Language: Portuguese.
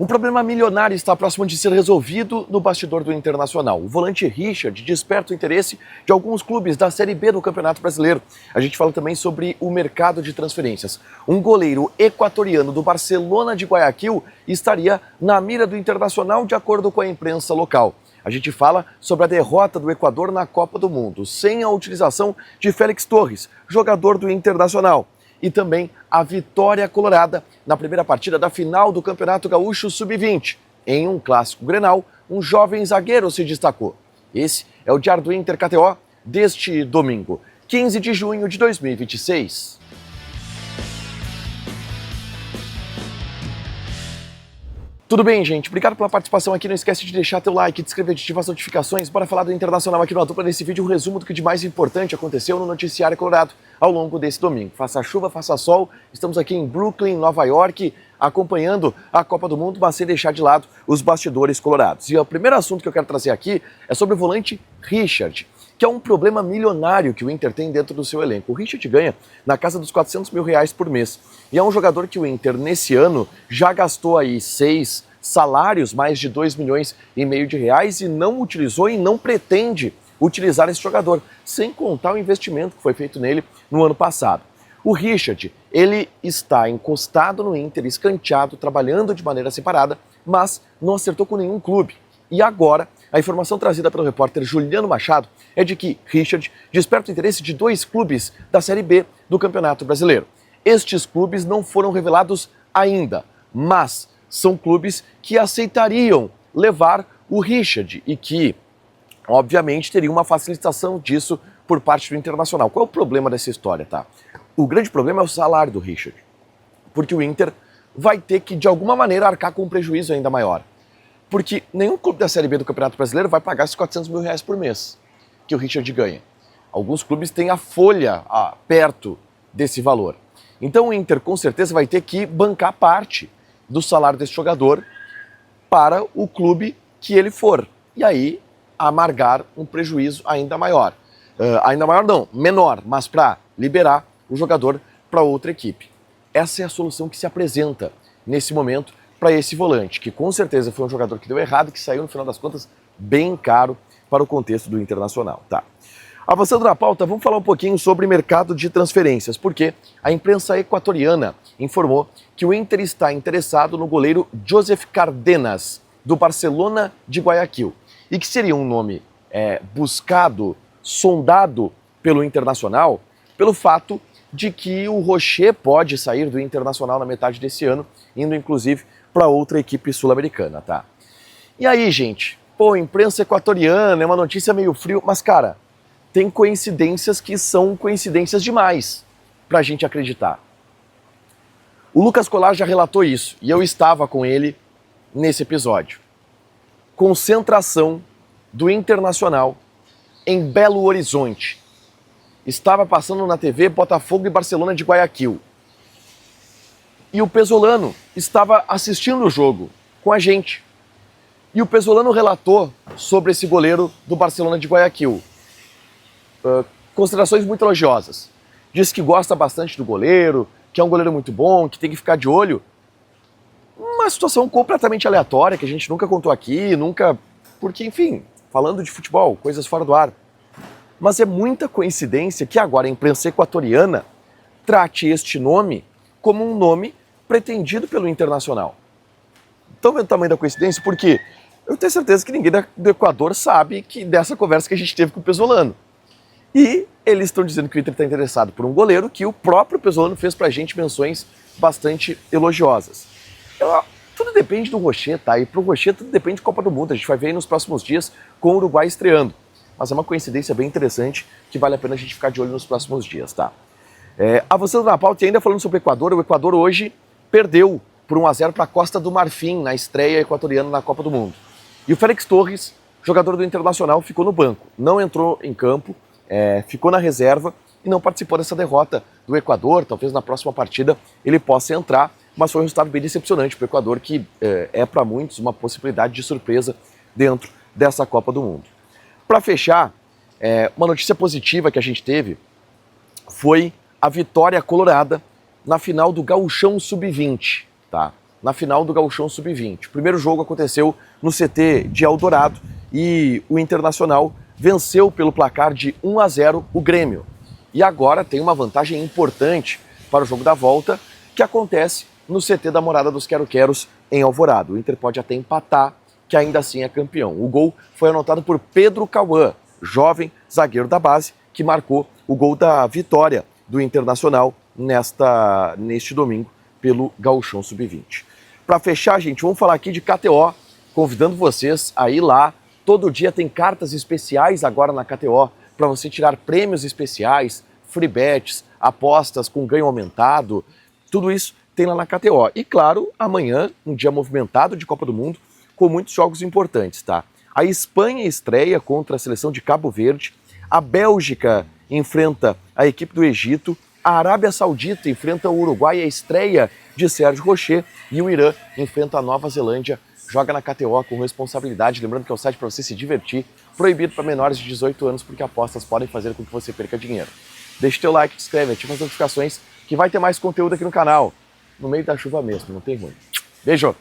Um problema milionário está próximo de ser resolvido no bastidor do Internacional. O volante Richard desperta o interesse de alguns clubes da Série B do Campeonato Brasileiro. A gente fala também sobre o mercado de transferências. Um goleiro equatoriano do Barcelona de Guayaquil estaria na mira do Internacional, de acordo com a imprensa local. A gente fala sobre a derrota do Equador na Copa do Mundo, sem a utilização de Félix Torres, jogador do Internacional. E também a vitória colorada na primeira partida da final do Campeonato Gaúcho Sub-20. Em um clássico Grenal, um jovem zagueiro se destacou. Esse é o Diário do Inter KTO deste domingo, 15 de junho de 2026. Tudo bem, gente? Obrigado pela participação aqui. Não esquece de deixar teu like, de inscrever, de ativar as notificações. Bora falar do Internacional aqui no A Dupla. Nesse vídeo, um resumo do que de mais importante aconteceu no noticiário colorado ao longo desse domingo. Faça chuva, faça sol. Estamos aqui em Brooklyn, Nova York, acompanhando a Copa do Mundo, mas sem deixar de lado os bastidores colorados. E o primeiro assunto que eu quero trazer aqui é sobre o volante Richard, que é um problema milionário que o Inter tem dentro do seu elenco. O Richard ganha na casa dos R$400 mil por mês. E é um jogador que o Inter, nesse ano, já gastou aí 6 salários, mais de R$2,5 milhões de reais, e não utilizou e não pretende utilizar esse jogador, sem contar o investimento que foi feito nele no ano passado. O Richard, ele está encostado no Inter, escanteado, trabalhando de maneira separada, mas não acertou com nenhum clube. E agora, a informação trazida pelo repórter Juliano Machado é de que Richard desperta o interesse de 2 clubes da Série B do Campeonato Brasileiro. Estes clubes não foram revelados ainda, mas são clubes que aceitariam levar o Richard e que, obviamente, teriam uma facilitação disso por parte do Internacional. Qual é o problema dessa história, tá? O grande problema é o salário do Richard, porque o Inter vai ter que, de alguma maneira, arcar com um prejuízo ainda maior. Porque nenhum clube da Série B do Campeonato Brasileiro vai pagar esses R$400 mil por mês que o Richard ganha. Alguns clubes têm a folha perto desse valor. Então o Inter, com certeza, vai ter que bancar parte do salário desse jogador para o clube que ele for. E aí, amargar um prejuízo ainda maior. Ainda maior não, menor, mas para liberar o jogador para outra equipe. Essa é a solução que se apresenta nesse momento para esse volante, que com certeza foi um jogador que deu errado e que saiu, no final das contas, bem caro para o contexto do Internacional. Tá. Avançando na pauta, vamos falar um pouquinho sobre mercado de transferências, porque a imprensa equatoriana informou que o Inter está interessado no goleiro Joseph Cardenas, do Barcelona de Guayaquil, e que seria um nome buscado, sondado pelo Internacional, pelo fato de que o Rocher pode sair do Internacional na metade desse ano, indo inclusive para outra equipe sul-americana, tá? E aí, gente, imprensa equatoriana, é uma notícia meio frio, mas cara, tem coincidências que são coincidências demais pra gente acreditar. O Lucas Colar já relatou isso, e eu estava com ele nesse episódio. Concentração do Internacional em Belo Horizonte. Estava passando na TV Botafogo e Barcelona de Guayaquil. E o Pesolano estava assistindo o jogo com a gente. E o Pesolano relatou sobre esse goleiro do Barcelona de Guayaquil. Considerações muito elogiosas. Diz que gosta bastante do goleiro, que é um goleiro muito bom, que tem que ficar de olho. Uma situação completamente aleatória, que a gente nunca contou aqui, porque, enfim, falando de futebol, coisas fora do ar. Mas é muita coincidência que agora a imprensa equatoriana trate este nome como um nome pretendido pelo Internacional. Estão vendo o tamanho da coincidência? Porque eu tenho certeza que ninguém do Equador sabe dessa conversa que a gente teve com o Pesolano. E eles estão dizendo que o Inter está interessado por um goleiro que o próprio Pesolano fez pra gente menções bastante elogiosas. Tudo depende do Rocher, tá? E pro Rocher tudo depende de Copa do Mundo. A gente vai ver aí nos próximos dias com o Uruguai estreando. Mas é uma coincidência bem interessante que vale a pena a gente ficar de olho nos próximos dias, tá? Avançando na pauta e ainda falando sobre o Equador hoje perdeu por 1-0 para a Costa do Marfim na estreia equatoriana na Copa do Mundo. E o Félix Torres, jogador do Internacional, ficou no banco, não entrou em campo, ficou na reserva e não participou dessa derrota do Equador. Talvez na próxima partida ele possa entrar, mas foi um resultado bem decepcionante para o Equador, que é para muitos uma possibilidade de surpresa dentro dessa Copa do Mundo. Para fechar, uma notícia positiva que a gente teve foi a vitória colorada na final do Gauchão Sub-20, tá? na final do Gauchão Sub-20. O primeiro jogo aconteceu no CT de Eldorado e o Internacional venceu pelo placar de 1-0 o Grêmio. E agora tem uma vantagem importante para o jogo da volta, que acontece no CT da Morada dos Quero-Queros em Alvorada. O Inter pode até empatar, que ainda assim é campeão. O gol foi anotado por Pedro Cauã, jovem zagueiro da base, que marcou o gol da vitória do Internacional neste domingo pelo Gauchão Sub-20. Para fechar, gente, vamos falar aqui de KTO, convidando vocês a ir lá. Todo dia tem cartas especiais agora na KTO para você tirar prêmios especiais, free bets, apostas com ganho aumentado, tudo isso tem lá na KTO. E claro, amanhã, um dia movimentado de Copa do Mundo, com muitos jogos importantes, tá? A Espanha estreia contra a seleção de Cabo Verde, a Bélgica enfrenta a equipe do Egito, a Arábia Saudita enfrenta o Uruguai, a estreia de Sérgio Rocher, e o Irã enfrenta a Nova Zelândia. Joga na KTO com responsabilidade, lembrando que é o site para você se divertir, proibido para menores de 18 anos, porque apostas podem fazer com que você perca dinheiro. Deixa o teu like, te inscreve, ativa as notificações, que vai ter mais conteúdo aqui no canal. No meio da chuva mesmo, não tem ruim. Beijo!